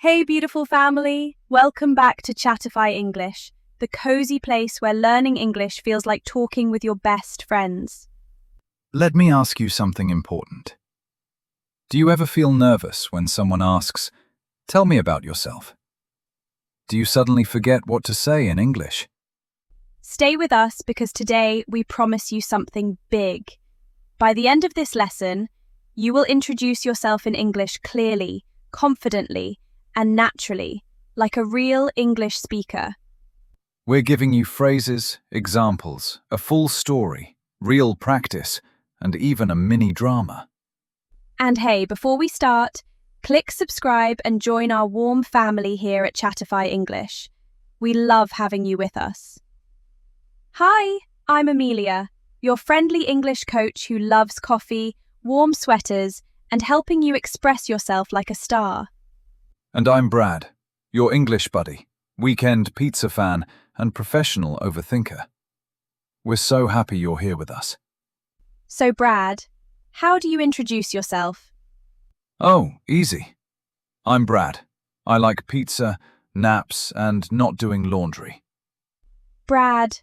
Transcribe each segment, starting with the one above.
Hey, beautiful family! Welcome back to Chatify English, the cozy place where learning English feels like talking with your best friends. Let me ask you something important. Do you ever feel nervous when someone asks, "Tell me about yourself"? Do you suddenly forget what to say in English? Stay with us because today we promise you something big. By the end of this lesson, you will introduce yourself in English clearly, confidently, and naturally, like a real English speaker. We're giving you phrases, examples, a full story, real practice, and even a mini drama. And hey, before we start, click subscribe and join our warm family here at Chatify English. We love having you with us. Hi, I'm Emilia, your friendly English coach who loves coffee, warm sweaters, and helping you express yourself like a star. And I'm Brad, your English buddy, weekend pizza fan, and professional overthinker. We're so happy you're here with us. So, Brad, how do you introduce yourself? Oh, easy. I'm Brad. I like pizza, naps, and not doing laundry. Brad,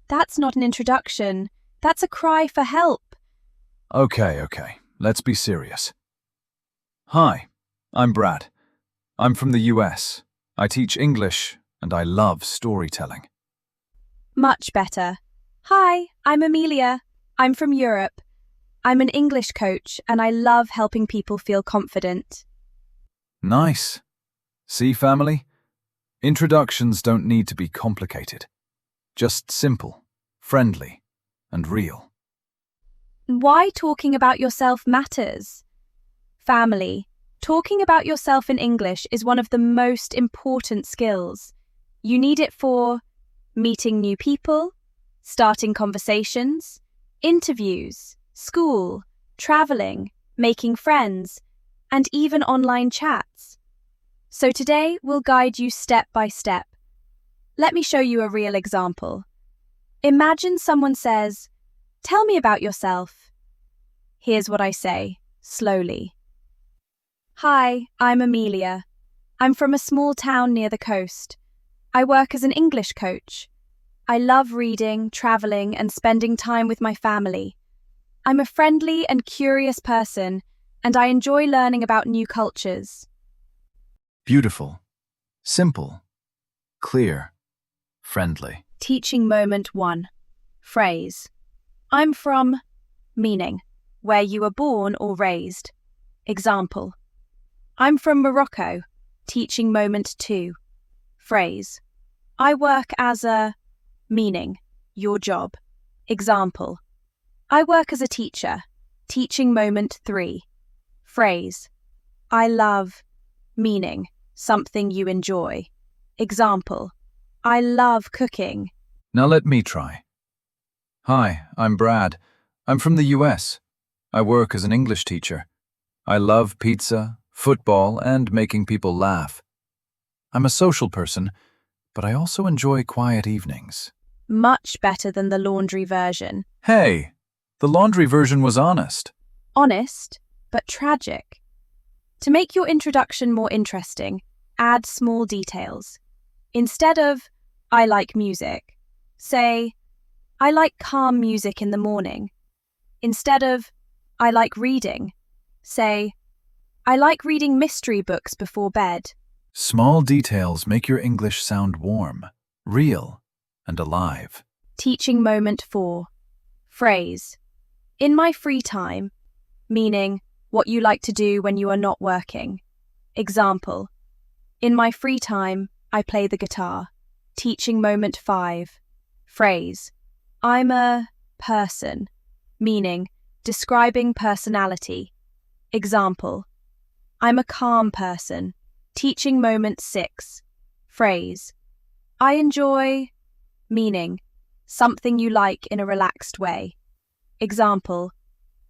that's not an introduction. That's a cry for help. Okay, let's be serious. Hi, I'm Brad. I'm from the US. I teach English, and I love storytelling. Much better. Hi, I'm Emilia. I'm from Europe. I'm an English coach, and I love helping people feel confident. Nice. See, family? Introductions don't need to be complicated. Just simple, friendly, and real. Why talking about yourself matters? Family, talking about yourself in English is one of the most important skills. You need it for meeting new people, starting conversations, interviews, school, traveling, making friends, and even online chats. So today we'll guide you step by step. Let me show you a real example. Imagine someone says, "Tell me about yourself." Here's what I say, slowly. Hi, I'm Emilia. I'm from a small town near the coast. I work as an English coach. I love reading, traveling, and spending time with my family. I'm a friendly and curious person, and I enjoy learning about new cultures. Beautiful, simple, clear, friendly. Teaching moment 1. Phrase. I'm from, meaning, where you were born or raised. Example. I'm from Morocco. Teaching moment 2. Phrase. I work as a, meaning, your job. Example. I work as a teacher. Teaching moment 3. Phrase. I love, meaning, something you enjoy. Example. I love cooking. Now let me try. Hi, I'm Brad. I'm from the US. I work as an English teacher. I love pizza, football, and making people laugh. I'm a social person, but I also enjoy quiet evenings. Much better than the laundry version. Hey, the laundry version was honest. Honest, but tragic. To make your introduction more interesting, add small details. Instead of, I like music, say, I like calm music in the morning. Instead of, I like reading, say, I like reading mystery books before bed. Small details make your English sound warm, real, and alive. Teaching moment 4. Phrase. In my free time, meaning what you like to do when you are not working. Example. In my free time, I play the guitar. Teaching moment 5. Phrase. I'm a person, meaning describing personality. Example. I'm a calm person. Teaching moment 6. Phrase. I enjoy, meaning something you like in a relaxed way. Example.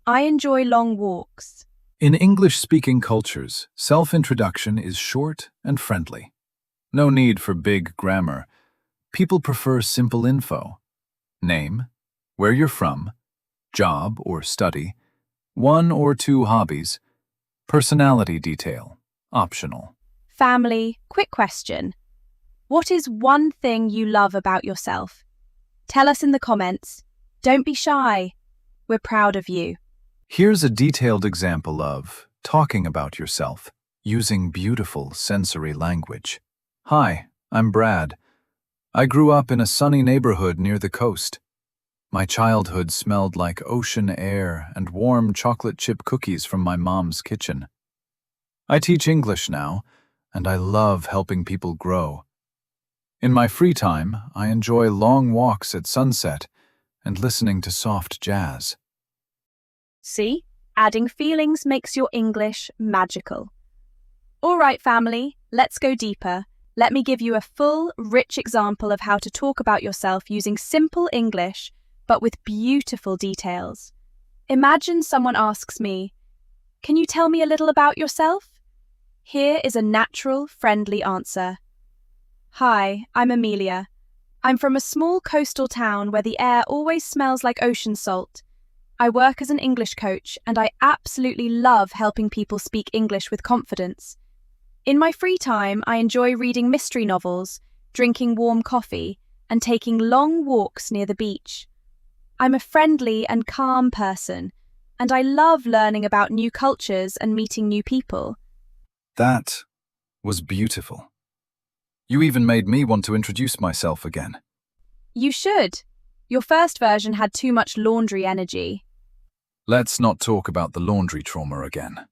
I enjoy long walks. In English-speaking cultures, self-introduction is short and friendly. No need for big grammar. People prefer simple info. Name, where you're from, job or study, 1 or 2 hobbies, personality detail, optional. Family, quick question. What is one thing you love about yourself? Tell us in the comments. Don't be shy. We're proud of you. Here's a detailed example of talking about yourself using beautiful sensory language. Hi, I'm Brad. I grew up in a sunny neighborhood near the coast. My childhood smelled like ocean air and warm chocolate chip cookies from my mom's kitchen. I teach English now, and I love helping people grow. In my free time, I enjoy long walks at sunset and listening to soft jazz. See? Adding feelings makes your English magical. All right, family, let's go deeper. Let me give you a full, rich example of how to talk about yourself using simple English, but with beautiful details. Imagine someone asks me, "Can you tell me a little about yourself?" Here is a natural, friendly answer. Hi, I'm Emilia. I'm from a small coastal town where the air always smells like ocean salt. I work as an English coach, and I absolutely love helping people speak English with confidence. In my free time, I enjoy reading mystery novels, drinking warm coffee, and taking long walks near the beach. I'm a friendly and calm person, and I love learning about new cultures and meeting new people. That was beautiful. You even made me want to introduce myself again. You should. Your first version had too much laundry energy. Let's not talk about the laundry trauma again.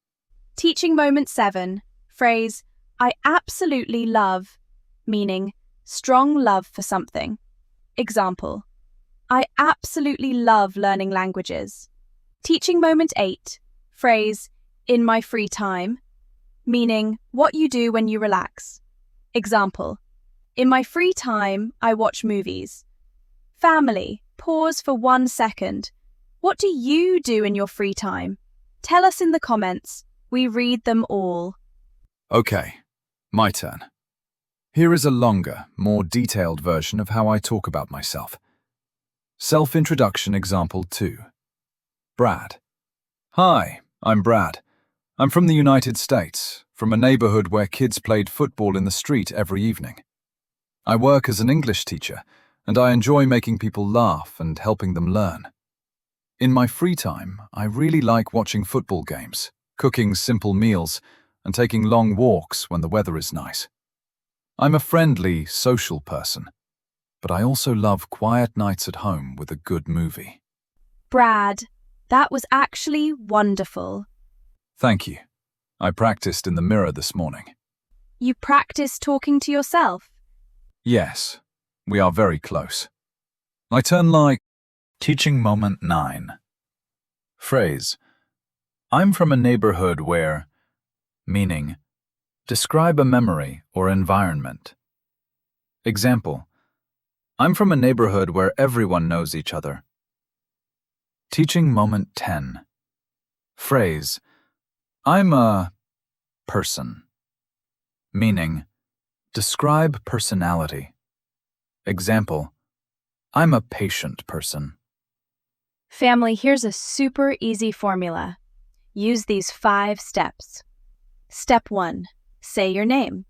Teaching moment 7. Phrase, I absolutely love, meaning strong love for something. Example, I absolutely love learning languages. Teaching moment 8. Phrase, in my free time, meaning what you do when you relax. Example, in my free time, I watch movies. Family, pause for 1 second. What do you do in your free time? Tell us in the comments. We read them all. Okay, my turn. Here is a longer, more detailed version of how I talk about myself. Self-introduction example 2. Brad. Hi, I'm Brad. I'm from the United States, from a neighborhood where kids played football in the street every evening. I work as an English teacher, and I enjoy making people laugh and helping them learn. In my free time, I really like watching football games, cooking simple meals, and taking long walks when the weather is nice. I'm a friendly, social person, but I also love quiet nights at home with a good movie. Brad, that was actually wonderful. Thank you. I practiced in the mirror this morning. You practiced talking to yourself. Yes, we are very close. I turn like teaching moment 9. Phrase, I'm from a neighborhood where, meaning, describe a memory or environment. Example, I'm from a neighborhood where everyone knows each other. Teaching moment 10. Phrase, I'm a person. Meaning, describe personality. Example, I'm a patient person. Family, here's a super easy formula. Use these 5 steps. Step 1, say your name.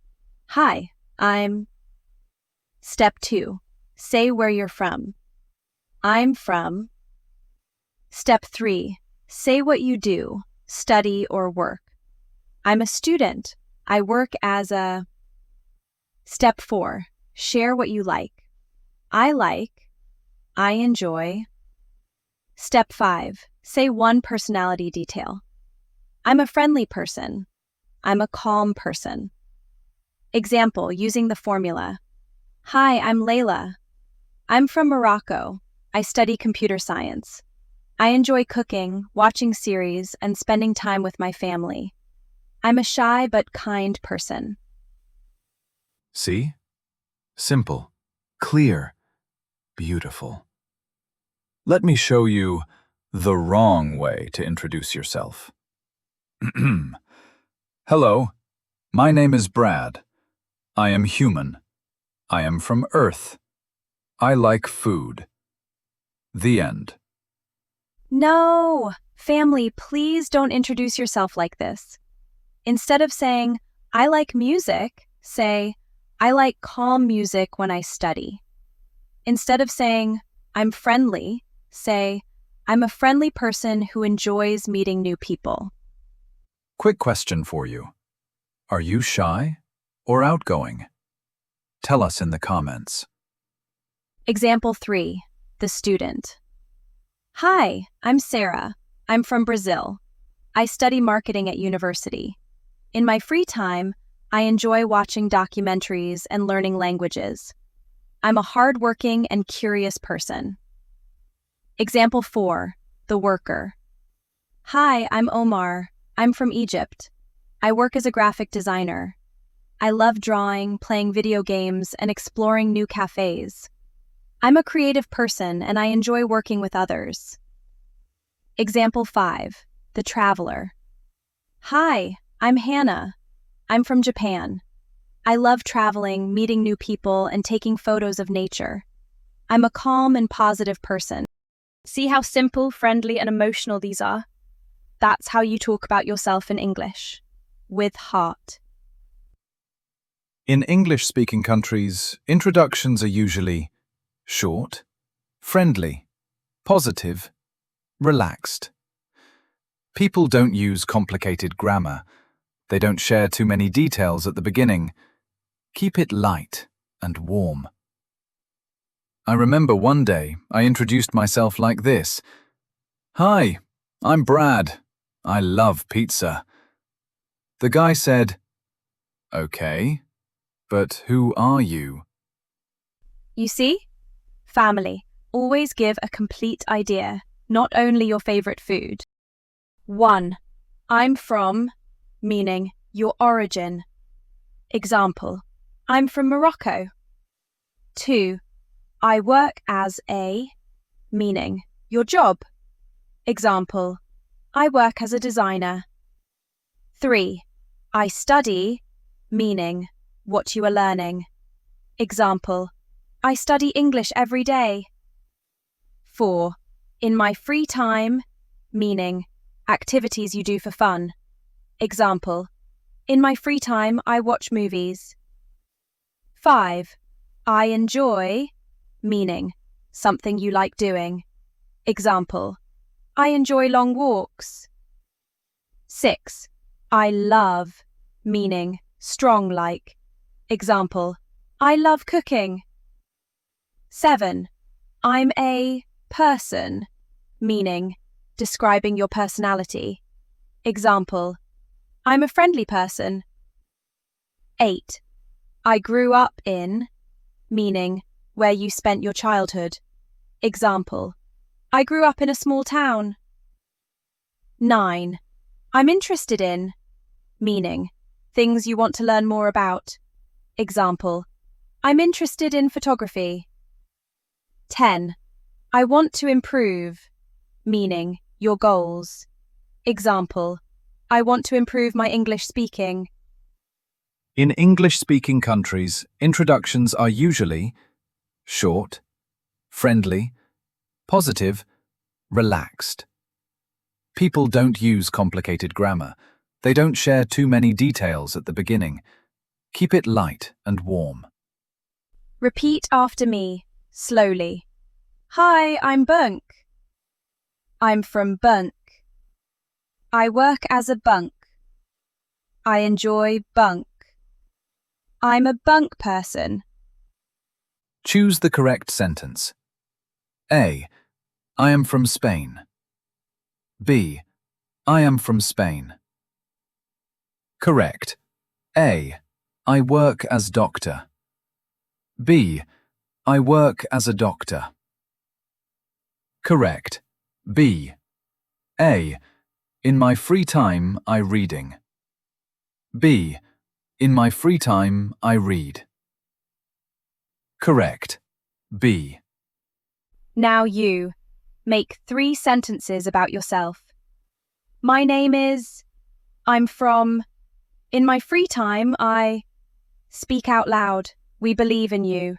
Hi, I'm. Step 2, say where you're from. I'm from. Step 3, say what you do, study or work. I'm a student. I work as a. Step 4, share what you like. I enjoy. Step 5, say one personality detail. I'm a friendly person. I'm a calm person. Example, using the formula. Hi, I'm Layla. I'm from Morocco. I study computer science. I enjoy cooking, watching series, and spending time with my family. I'm a shy but kind person. See? Simple, clear, beautiful. Let me show you the wrong way to introduce yourself. Hello, my name is Brad. I am human. I am from Earth. I like food. The end. No! Family, please don't introduce yourself like this. Instead of saying, I like music, say, I like calm music when I study. Instead of saying, I'm friendly, say, I'm a friendly person who enjoys meeting new people. Quick question for you. Are you shy or outgoing? Tell us in the comments. Example 3, the student. Hi, I'm Sarah. I'm from Brazil. I study marketing at university. In my free time, I enjoy watching documentaries and learning languages. I'm a hardworking and curious person. Example 4, the worker. Hi, I'm Omar. I'm from Egypt. I work as a graphic designer. I love drawing, playing video games, and exploring new cafes. I'm a creative person and I enjoy working with others. Example 5, the traveler. Hi, I'm Hannah. I'm from Japan. I love traveling, meeting new people, and taking photos of nature. I'm a calm and positive person. See how simple, friendly, and emotional these are? That's how you talk about yourself in English. With heart. In English-speaking countries, introductions are usually short, friendly, positive, relaxed. People don't use complicated grammar. They don't share too many details at the beginning. Keep it light and warm. I remember one day I introduced myself like this. Hi, I'm Brad. I love pizza. The guy said, Okay, but who are you? You see? Family. Always give a complete idea, not only your favorite food. 1. I'm from, meaning your origin. Example, I'm from Morocco. 2. I work as a, meaning your job. Example, I work as a designer. 3. I study, meaning what you are learning. Example, I study English every day. 4. In my free time, meaning activities you do for fun. Example, in my free time I watch movies. 5. I enjoy, meaning something you like doing. Example, I enjoy long walks. 6. I love, meaning strong like. Example, I love cooking. 7. I'm a person, meaning describing your personality. Example, I'm a friendly person. 8. I grew up in, meaning where you spent your childhood. Example, I grew up in a small town. 9. I'm interested in, meaning things you want to learn more about. Example, I'm interested in photography. 10. I want to improve, meaning your goals. Example, I want to improve my English speaking. In English-speaking countries, introductions are usually short, friendly, positive, relaxed. People don't use complicated grammar. They don't share too many details at the beginning. Keep it light and warm. Repeat after me, slowly. Hi, I'm Bunk. I'm from Bunk. I work as a bunk. I enjoy bunk. I'm a bunk person. Choose the correct sentence. A. I am from Spain. B. I am from Spain. Correct. A. I work as doctor. B. I work as a doctor. Correct. B. A. In my free time, I reading. B. In my free time, I read. Correct. B. Now you. Make 3 sentences about yourself. My name is. I'm from. In my free time, I. Speak out loud. We believe in you.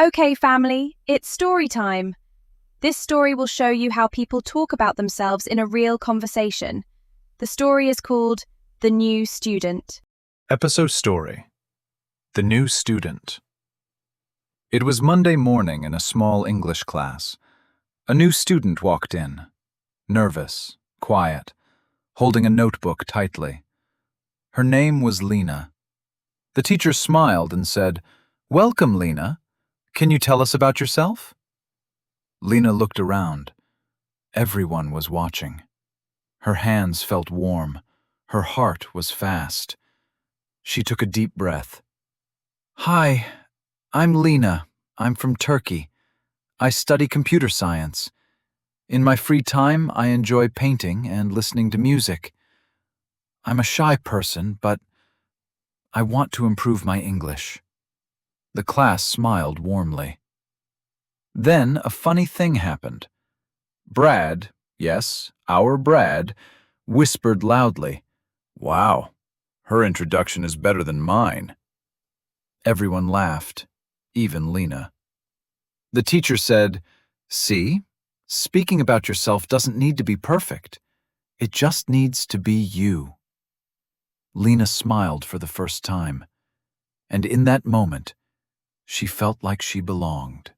Okay, family, it's story time. This story will show you how people talk about themselves in a real conversation. The story is called The New Student. Episode Story: The New Student. It was Monday morning in a small English class. A new student walked in, nervous, quiet, holding a notebook tightly. Her name was Lena. The teacher smiled and said, "Welcome, Lena. Can you tell us about yourself?" Lena looked around. Everyone was watching. Her hands felt warm. Her heart was fast. She took a deep breath. "Hi, I'm Lena. I'm from Turkey. I study computer science. In my free time, I enjoy painting and listening to music. I'm a shy person, but I want to improve my English." The class smiled warmly. Then a funny thing happened. Brad, yes, our Brad, whispered loudly, "Wow, her introduction is better than mine." Everyone laughed, even Lena. The teacher said, "See, speaking about yourself doesn't need to be perfect. It just needs to be you." Lena smiled for the first time, and in that moment, she felt like she belonged.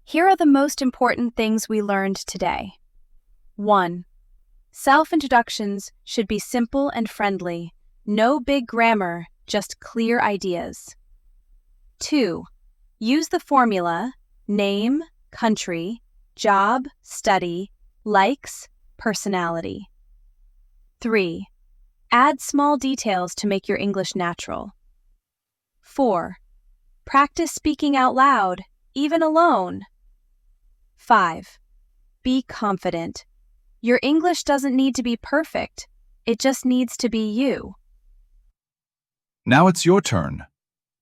Here are the most important things we learned today. 1. Self-introductions should be simple and friendly. No big grammar, just clear ideas. 2. Use the formula name, country, job, study, likes, personality. 3. Add small details to make your English natural. 4. Practice speaking out loud, even alone. 5. Be confident. Your English doesn't need to be perfect. It just needs to be you. Now it's your turn.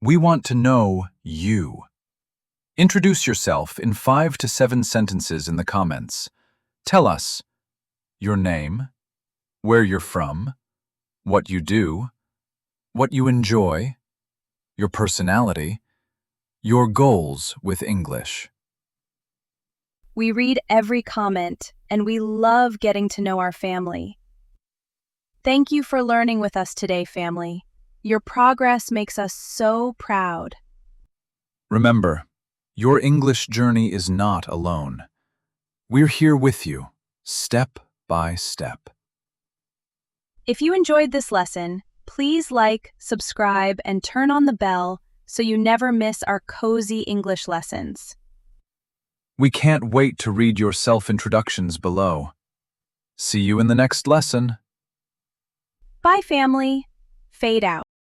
We want to know you. Introduce yourself in 5 to 7 sentences in the comments. Tell us your name, where you're from, what you do, what you enjoy, your personality, your goals with English. We read every comment, and we love getting to know our family. Thank you for learning with us today, family. Your progress makes us so proud. Remember, your English journey is not alone. We're here with you, step by step. If you enjoyed this lesson, please like, subscribe, and turn on the bell so you never miss our cozy English lessons. We can't wait to read your self-introductions below. See you in the next lesson. Bye, family. Fade out.